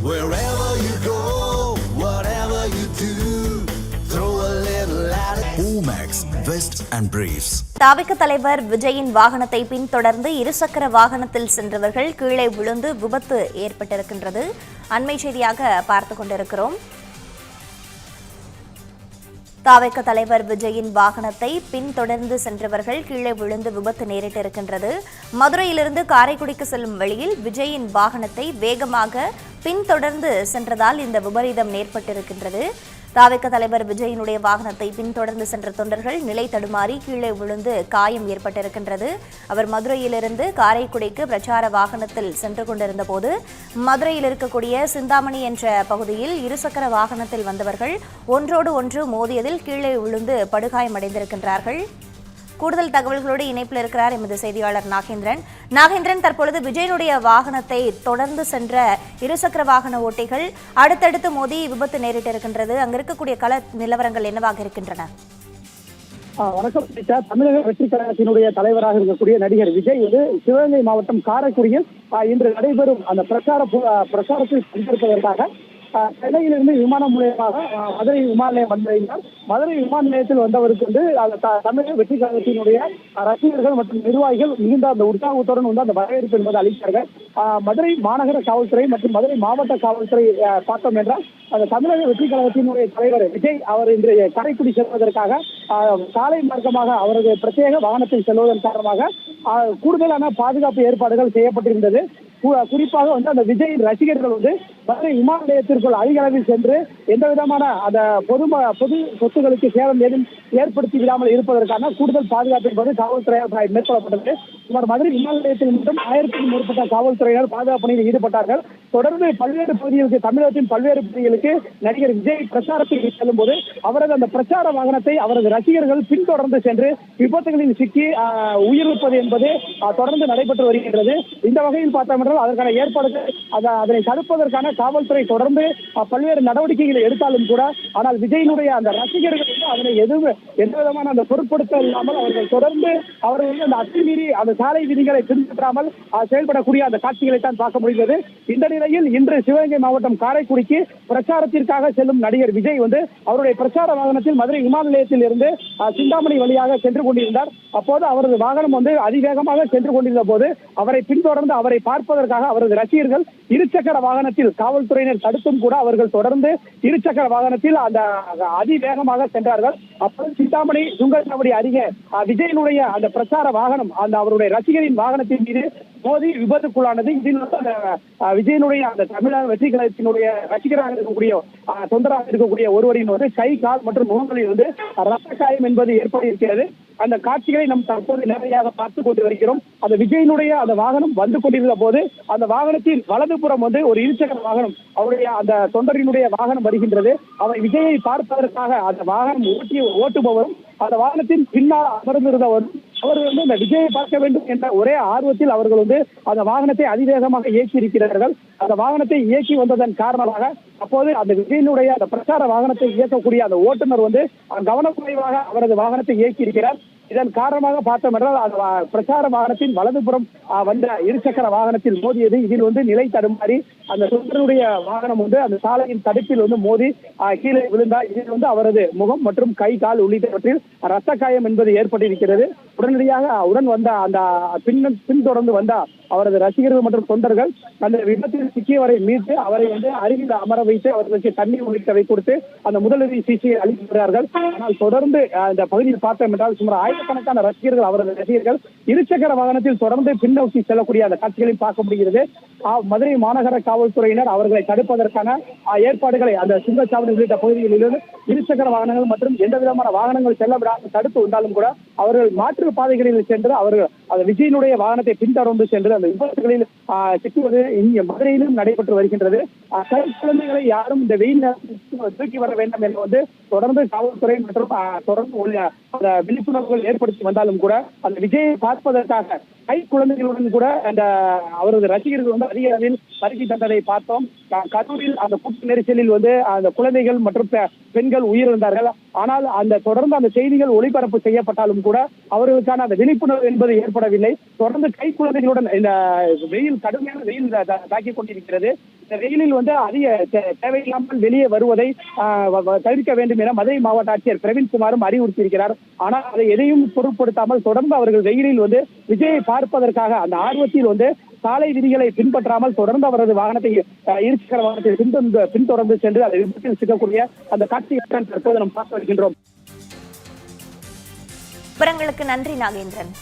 Wherever you go, whatever you do, throw a little at it. Omax, Vest and Briefs. தாவிக தலைவர் விஜயின் வாகனத்தை பின்தொடர்ந்து இருசக்கர வாகனத்தில் சென்றவர்கள் கீழே விழுந்து விபத்து ஏற்பட்டிருக்கின்றது. அண்மை செய்தியாக பார்த்துக் கொண்டிருக்கிறோம். தாவிக தலைவர் விஜயின் வாகனத்தை பின்தொடர்ந்து சென்றவர்கள் கீழே விழுந்து விபத்து நேரிட்டிருக்கின்றது. மதுரையிலிருந்து காரைக்குடிக்கு செல்லும் வழியில் விஜயின் வாகனத்தை வேகமாக பின்தொடர்ந்து சென்றதால் இந்த விபரீதம் ஏற்பட்டிருக்கின்றது. தாவிக தலைவர் விஜயினுடைய வாகனத்தை பின்தொடர்ந்து சென்ற தொண்டர்கள் நிலை தடுமாறி கீழே விழுந்து காயம் ஏற்பட்டிருக்கின்றது. அவர் மதுரையிலிருந்து காரைக்குடிக்கு பிரச்சார வாகனத்தில் சென்று கொண்டிருந்த போது மதுரையில் இருக்கக்கூடிய சிந்தாமணி என்ற பகுதியில் இருசக்கர வாகனத்தில் வந்தவர்கள் ஒன்றோடு ஒன்று மோதியதில் கீழே விழுந்து படுகாயமடைந்திருக்கின்றார்கள். கூடுதல் தகவல்களோடு இணைப்பில் இருக்கிறார் எமது செய்தியாளர் நாகேந்திரன். தற்பொழுது விஜயனுடைய வாகனத்தை தொடர்ந்து சென்ற இருசக்கர வாகன ஓட்டிகள் அடுத்தடுத்து மோதி விபத்து நேரிட்டிருக்கின்றது. அங்கு இருக்கக்கூடிய கள நிலவரங்கள் என்னவாக இருக்கின்றன? வணக்கம். தமிழக வெற்றி கழகத்தினுடைய தலைவராக இருக்கக்கூடிய நடிகர் விஜய் சிவகங்கை மாவட்டம் காரைக்குடியில் இன்று நடைபெறும் அந்த பிரச்சாரத்தில் பங்கேற்பதற்காக சென்னையிலிருந்து விமானம் மூலமாக மதுரை விமான நிலையம் வந்திருந்தார். மதுரை விமான நிலையத்தில் வந்தவருக்கு தமிழக வெற்றி கழகத்தினுடைய ரசிகர்கள் மற்றும் நிர்வாகிகள் மிகுந்த அந்த உற்சாகத்துடன் அந்த வரவேற்பு என்பது அளித்தார்கள். மதுரை மாநகர காவல்துறை மற்றும் மதுரை மாவட்ட காவல்துறை பார்த்தோம் என்றால் அந்த தமிழக வெற்றி கழகத்தினுடைய தலைவர் விஜய் அவர் இன்று காரைக்குடி செல்வதற்காக சாலை மார்க்கமாக அவரது பிரத்யேக வாகனத்தில் செல்வதன் காரணமாக கூடுதலான பாதுகாப்பு ஏற்பாடுகள் செய்யப்பட்டிருந்தது. குறிப்பாக அந்த விஜயின் ரசிகர்கள் மதுரை விமான நிலையத்திற்குள் அதிக அளவில் சென்று எந்த விதமான அந்த பொது சொத்துக்களுக்கு சேதம் ஏதும் ஏற்படுத்தி விடாமல் இருப்பதற்கான கூடுதல் பாதுகாப்பு என்பது காவல்துறையால் மேற்கொள்ளப்பட்டது. சுமார் மதுரை விமான நிலையத்தில் மட்டும் 1000க்கும் மேற்பட்ட காவல்துறையினர் பாதுகாப்பு பணியில் ஈடுபட்டார்கள். தொடர்ந்து பல்வேறு பகுதிகளுக்கு தமிழகத்தின் பல்வேறு பகுதிகளுக்கு நடிகர் விஜய் பிரச்சாரத்தில் செல்லும் போது அவரது அந்த பிரச்சார வாகனத்தை அவரது ரசிகர்கள் பின்தொடர்ந்து சென்று விபத்துகளில் சிக்கி உயிரிழப்பது என்பது தொடர்ந்து நடைபெற்று வருகின்றது. இந்த வகையில் பார்த்தோம் என்றால் அதற்கான ஏற்பாடுகள் அதனை தடுப்பதற்கான காவல்துறை தொடர்ந்து பல்வேறு நடவடிக்கைகளை எடுத்தாலும் கூட ஆனால் விஜயினுடைய அந்த ரசிகர்கள் அதனை எந்த விதமான அந்த பொருட்படுத்த இல்லாமல் அவர்கள் தொடர்ந்து அவர்கள் அந்த அத்துமீறி அந்த சாலை விதிகளை பின்பற்றாமல் செயல்படக்கூடிய அந்த காட்சிகளை தான் பார்க்க முடிகிறது. இந்த நிலையில் இன்று சிவகங்கை மாவட்டம் காரைக்குடிக்கு பிரச்சாரத்திற்காக செல்லும் நடிகர் விஜய் அவருடைய பிரச்சார வாகனத்தில் மதுரை விமான நிலையத்தில் இருந்து சிந்தாமணி வழியாக சென்று கொண்டிருந்தார். அப்போது அவரது வாகனம் அதிவேகமாக சென்று கொண்டிருந்த போது அவரை பின்தொடர்ந்து அவரை பார்ப்பதற்காக அவரது ரசிகர்கள் இருசக்கர வாகனத்தில் காவல்துறையினர் தடுத்தும் கூட அவர்கள் தொடர்ந்து இருசக்கர வாகனத்தில் அந்த அதிவேகமாக சென்றார்கள். அப்போது சிந்தாமணி சுங்கச்சாவடி அருகே விஜயனுடைய அந்த பிரச்சார வாகனம் அந்த அவருடைய ரசிகரின் வாகனத்தின் மீது மோதி விபத்துக்குள்ளானது. இதில் விஜயனுடைய அந்த தமிழக வெற்றி கழகத்தினுடைய ரசிகராக இருக்கக்கூடிய தொண்டராக இருக்கக்கூடிய ஒருவரின் கை கால் மற்றும் முகங்களில் ரத்த காயம் என்பது ஏற்பட்டிருக்கிறது. அந்த காட்சிகளை நாம் தற்போது நேரடியாக பார்த்துக் கொண்டு வருகிறோம். அந்த விஜயனுடைய அந்த வாகனம் வந்து கொண்டிருந்த போது அந்த வாகனத்தில் வலதுபுறம் ஒரு இருசக்கர வாகனம் அவருடைய அந்த தொண்டரினுடைய வாகனம் வருகின்றது. அவர் விஜயை பார்ப்பதற்காக அந்த வாகனம் ஓட்டுபவரும் அந்த வாகனத்தின் பின்னால் அமர்ந்திருந்தவரும் அவர்கள் இந்த விஜயை பார்க்க வேண்டும் என்ற ஒரே ஆர்வத்தில் அவர்கள் அந்த வாகனத்தை அதிவேகமாக இயக்கி இருக்கிறார்கள். அந்த வாகனத்தை இயக்கி வந்ததன் காரணமாக அப்போது அந்த விஜயனுடைய அந்த பிரச்சார வாகனத்தை இயக்கக்கூடிய அந்த ஓட்டுநர் கவனக்குறைவாக அவரது வாகனத்தை இயக்கி இருக்கிறார். இதன் காரணமாக பார்த்தோம் என்றால் அந்த பிரச்சார வாகனத்தின் வலதுபுறம் வந்த இருசக்கர வாகனத்தில் மோதியது. இதில் நிலை தடுமாறி அந்த தொண்டருடைய வாகனம் அந்த சாலையின் தடுப்பில் மோதி கீழே விழுந்தார். இதில் அவரது முகம் மற்றும் கை கால் உள்ளிட்டவற்றில் ரத்த காயம் என்பது ஏற்பட்டிருக்கிறது. உடனடியாக வந்த அந்த பின்தொடர்ந்து வந்த அவரது ரசிகர்கள் மற்றும் தொண்டர்கள் அந்த விபத்தில் சிக்கியவரை மீட்டு அவரை அருகில் அமர வைத்து அவர்களுக்கு தண்ணீர் உள்ளிட்டவை கொடுத்து அந்த முதலுதவி சிகிச்சையை அளிக்கிறார்கள். ஆனால் தொடர்ந்து இந்த பகுதியில் பார்த்தோம் என்றால் சுமார் ஆயிரக்கணக்கான ரசிகர்கள் அவரது ரசிகர்கள் இருசக்கர வாகனத்தில் தொடர்ந்து பின்னோக்கி செல்லக்கூடிய அந்த காட்சிகளையும் பார்க்க முடிகிறது. மதுரை மாநகர காவல்துறையினர் அவர்களை தடுப்பதற்கான ஏற்பாடுகளை அந்த சுங்கச்சாவடி உள்ளிட்ட பகுதிகளிலிருந்து இருசக்கர வாகனங்கள் மற்றும் எந்த விதமான வாகனங்கள் செல்ல விடாமல் தடுத்து வந்தாலும் கூட அவர்கள் மாற்று பாதைகளில் சென்று அவர்கள் அந்த விஜயனுடைய வாகனத்தை பின்தொடர்ந்து சென்று அந்த விபத்துகளில் சிக்குவது இங்கே மதுரையிலும் நடைபெற்று வருகின்றது. குழந்தைகளை யாரும் இந்த வெயில் தூக்கி வர வேண்டும் என்று தொடர்ந்து காவல்துறை மற்றும் தொடர்ந்து அந்த விழிப்புணர்வுகள் ஏற்படுத்தி வந்தாலும் கூட அந்த விஜயை பார்ப்பதற்காக கை குழந்தைகளுடன் கூட அந்த அவரது ரசிகர்கள் வந்து அதிக அளவில் வருகை தந்ததை பார்த்தோம். கரூரில் அந்த கூட்ட நெரிசலில் வந்து அந்த குழந்தைகள் மற்றும் பெண்கள் உயிரிழந்தார்கள். ஆனால் அந்த தொடர்ந்து அந்த செய்திகள் ஒளிபரப்பு செய்யப்பட்டாலும் கூட அவர்களுக்கான அந்த விழிப்புணர்வு என்பது ஏற்படவில்லை. தொடர்ந்து கை குழந்தைகளுடன் இந்த வெயில், கடுமையான வெயில் தாக்கிக் கொண்டிருக்கிறது. இந்த வெயிலில் வந்து அதிக தேவையில்லாமல் வெளியே வருவதை தவிர்க்க வேண்டும் என மதுரை மாவட்ட ஆட்சியர் பிரவீன்குமாரும் அறிவுறுத்தியிருக்கிறார். ஆனால் அதை எதையும் பொருட்படுத்தாமல் தொடர்ந்து அவர்கள் வெயிலில் வந்து விஜயை பார்ப்பதற்காக அந்த ஆர்வத்தில் வந்து சாலை விதிகளை பின்பற்றாமல் தொடர்ந்து அவரது வாகனத்தை இருசக்கர வாகனத்தை பின்தொடர்ந்து சென்று அதை விபத்தில் சிக்கக்கூடிய அந்த காட்சியை தற்போது நாம் பார்த்து வருகின்றோம். விவரங்களுக்கு நன்றி நாகேந்திரன்.